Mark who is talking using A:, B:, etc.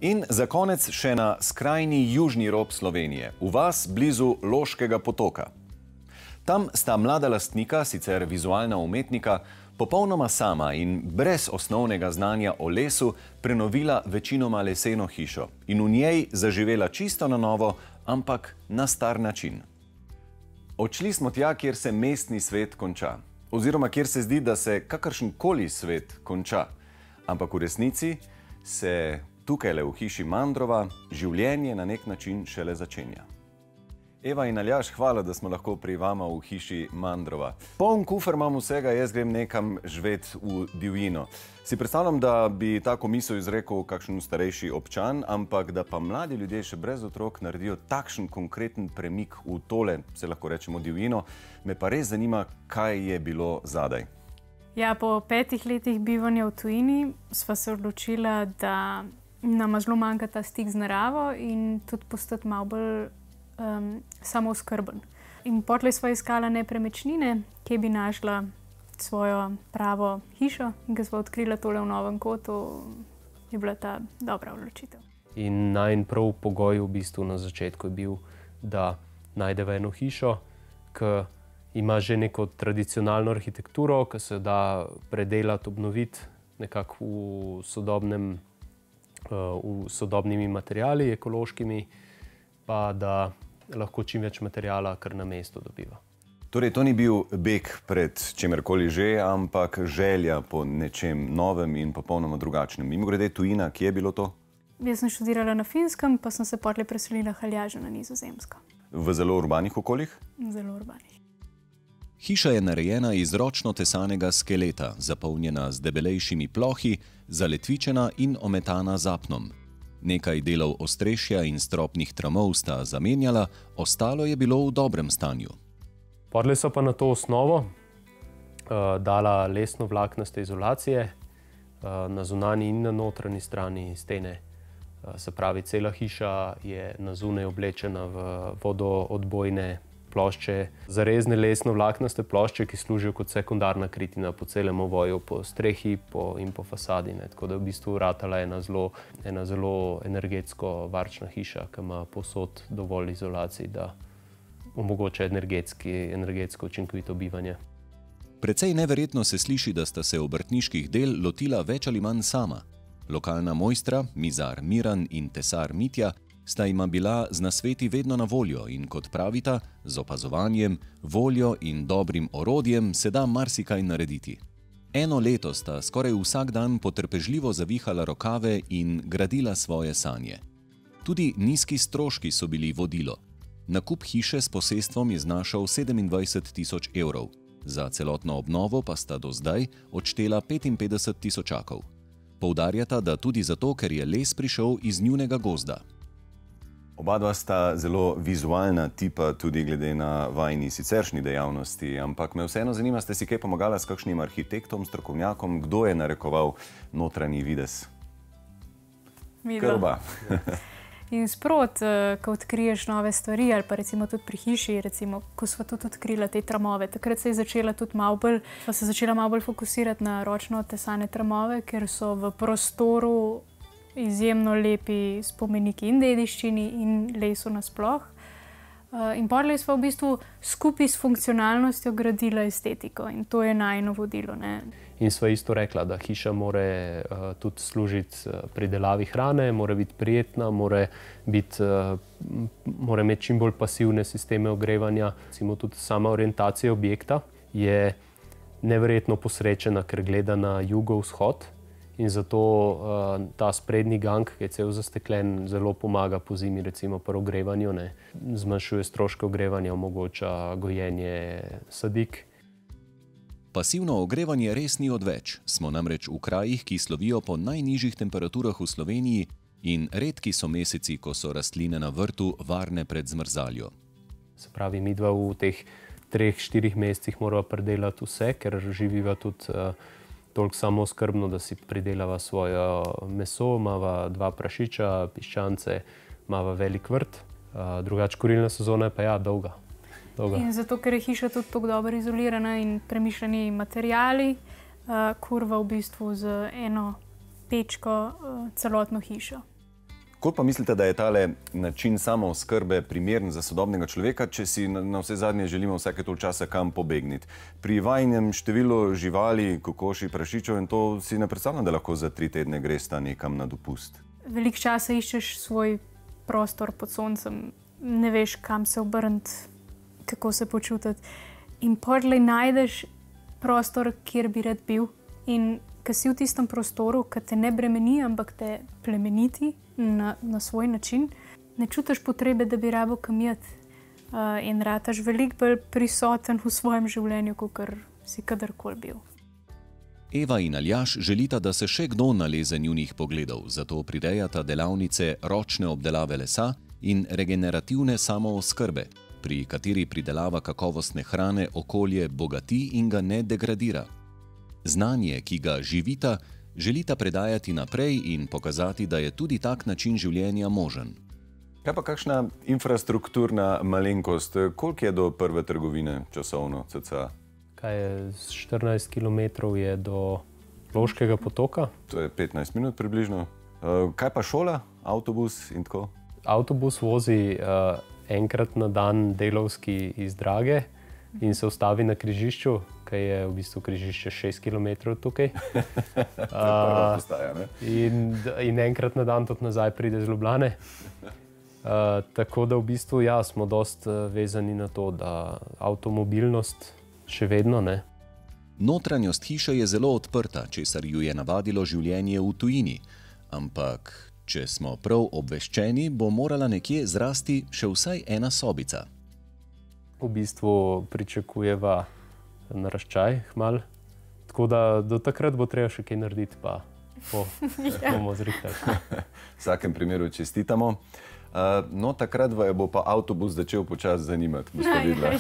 A: In za konec še na skrajni južni rob Slovenije, v vas blizu Loškega potoka. Tam sta mlada lastnika, sicer vizualna umetnika, popolnoma sama in brez osnovnega znanja o lesu prenovila večinoma leseno hišo in v njej zaživela čisto na novo, ampak na star način. Odšli smo tja, kjer se mestni svet konča, oziroma kjer se zdi, da se kakršenkoli svet konča, ampak v resnici se tukajle v hiši Mandrova življenje na nek način šele začenja. Eva in Aljaž, hvala, da smo lahko pri vama v hiši Mandrova. Poln kufer imam vsega, jaz grem nekam živet v divjino. Si predstavljam, da bi tako misel izrekel kakšen starejši občan, ampak da pa mladi ljudje še brez otrok naredijo takšen konkreten premik v tole, se lahko rečemo divjino, me pa res zanima, kaj je bilo zadaj.
B: Ja, po 5 letih bivanja v tujini sva se odločila, da nama zelo manjka ta stik z naravo in tudi postati malo bolj samooskrben. In potlej sva iskala nepremičnine, kje bi našla svojo pravo hišo in ko sva odkrila tole v Novem kotu, je bila ta dobra odločitev.
C: In najin prav pogoj v bistvu na začetku je bil, da najdeva eno hišo, ki ima že neko tradicionalno arhitekturo, ki se da predelati, obnoviti nekako v sodobnimi materiali, ekološkimi, pa da lahko čim več materijala kar na mestu dobiva.
A: Torej, to ni bil beg pred čemerkoli že, ampak želja po nečem novem in popolnoma drugačnem. Mimogrede, tujina, kje je bilo to?
B: Jaz sem študirala na Finskem, pa sem se potlej preselila v Aljažu na Nizozemsko.
A: V zelo urbanih okoljih?
B: Zelo urbanih.
D: Hiša je narejena iz ročno tesanega skeleta, zapolnjena z debelejšimi plohi, zaletvičena in ometana z apnom. Nekaj delov ostrešja in stropnih tramov sta zamenjala, ostalo je bilo v dobrem stanju.
C: Podle so pa na to osnovo dala lesno vlaknaste izolacije na zunanji in na notranji strani stene. Se pravi, cela hiša je na zunaj oblečena v vodoodbojne plošče, zarezne lesno vlaknaste plošče, ki služijo kot sekundarna kritina po celem ovoju, po strehi in po fasadi. Tako da v bistvu ratala ena zelo energetsko varčna hiša, ki ima povsod dovolj izolacij, da omogoča energetsko učinkovito bivanje.
D: Precej neverjetno se sliši, da sta se obrtniških del lotila več ali manj sama. Lokalna mojstra, mizar Miran in tesar Mitja, sta jima bila z nasveti vedno na voljo in kot pravita, z opazovanjem, voljo in dobrim orodjem se da marsikaj narediti. Eno leto sta skoraj vsak dan potrpežljivo zavihala rokave in gradila svoje sanje. Tudi nizki stroški so bili vodilo. Nakup hiše s posestvom je znašal 27 000 evrov, za celotno obnovo pa sta do zdaj odštela 55 000. Poudarjata, da tudi zato, ker je les prišel iz njunega gozda.
A: Oba dva sta zelo vizualna tipa, tudi glede na vajini siceršnji dejavnosti, ampak me vseeno zanima, ste si kaj pomagala s kakšnim arhitektom, strokovnjakom, kdo je narekoval notranji videz? Kar oba.
B: In sprot, ko odkriješ nove stvari, ali pa recimo tudi pri hiši, recimo, ko sva tudi odkrila te tramove, takrat se je začela tudi malo bolj fokusirati na ročno tesane tramove, ker so v prostoru izjemno lepi spomeniki in dediščini in lesu nasploh. In potlej sva v bistvu skupaj s funkcionalnostjo gradila estetiko in to je najino vodilo.
C: In sva isto rekla, da hiša more tudi služiti pridelavi hrane, mora biti prijetna, mora imeti čim bolj pasivne sisteme ogrevanja. Recimo tudi sama orientacija objekta je neverjetno posrečena, ker gleda na jugovzhod. In zato ta sprednji gang, ki je cel zasteklen, zelo pomaga po zimi, recimo pri ogrevanju. Zmanjšuje stroške ogrevanja, omogoča gojenje sadik.
D: Pasivno ogrevanje res ni odveč. Smo namreč v krajih, ki slovijo po najnižjih temperaturah v Sloveniji in redki so meseci, ko so rastline na vrtu varne pred zmrzaljo.
C: Se pravi, midva v teh 3-4 mesecih morava pridelati vse, ker živiva tudi toliko samooskrbno, da si pridelava svoje meso, imava 2 prašiča, piščance, imava velik vrt. Drugače kurilna sezona je pa ja, dolga.
B: In zato, ker je hiša tudi tako dobro izolirana in premišljeni materiali, kurva v bistvu z eno pečko celotno hišo.
A: Kako pa mislite, da je tale način samooskrbe primeren za sodobnega človeka, če si na vse zadnje želimo vsake toliko časa kam pobegniti? Pri vajnem številu živali, kokoši, prašičev in to si ne predstavljam, da lahko za 3 tedne greš ta nekam na dopust.
B: Veliko časa iščeš svoj prostor pod soncem, ne veš, kam se obrniti, kako se počutiti. In potlej najdeš prostor, kjer bi rad bil. In ko si v tistem prostoru, ki te ne bremeni, ampak te plemeniti na svoj način, ne čutiš potrebe, da bi rabo kam iti. In rataš veliko bolj prisoten v svojem življenju, kakor si kadarkoli bil.
D: Eva in Aljaž želita, da se še kdo naleze njunih pogledov, zato prirejata delavnice ročne obdelave lesa in regenerativne samooskrbe, pri kateri pridelava kakovostne hrane okolje bogati in ga ne degradira. Znanje, ki ga živita, želita predajati naprej in pokazati, da je tudi tak način življenja možen.
A: Kaj pa kakšna infrastrukturna malenkost? Koliko je do prve trgovine časovno, cca?
C: Kaj je, 14 km je do Loškega potoka.
A: To je 15 minut približno. Kaj pa šola, avtobus in tako?
C: Avtobus vozi enkrat na dan delavski iz Drage in se ustavi na križišču, ki je v bistvu križišče 6 km tukaj.
A: Prva postaja, ne?
C: In enkrat na dan tudi nazaj pride z Ljubljane. Tako da v bistvu ja, smo dost vezani na to, da avtomobilnost še vedno ne.
D: Notranjost hiše je zelo odprta, česar ju je navadilo življenje v tujini. Ampak, če smo prav obveščeni, bo morala nekje zrasti še vsaj ena sobica.
C: V bistvu pričakujeva naraščaj kmalu, tako da do takrat bo treba še kaj narediti, pa bomo zrihtali.
A: V vsakem primeru čestitamo. No, takrat bo pa avtobus začel počasi zanimati, boste videla.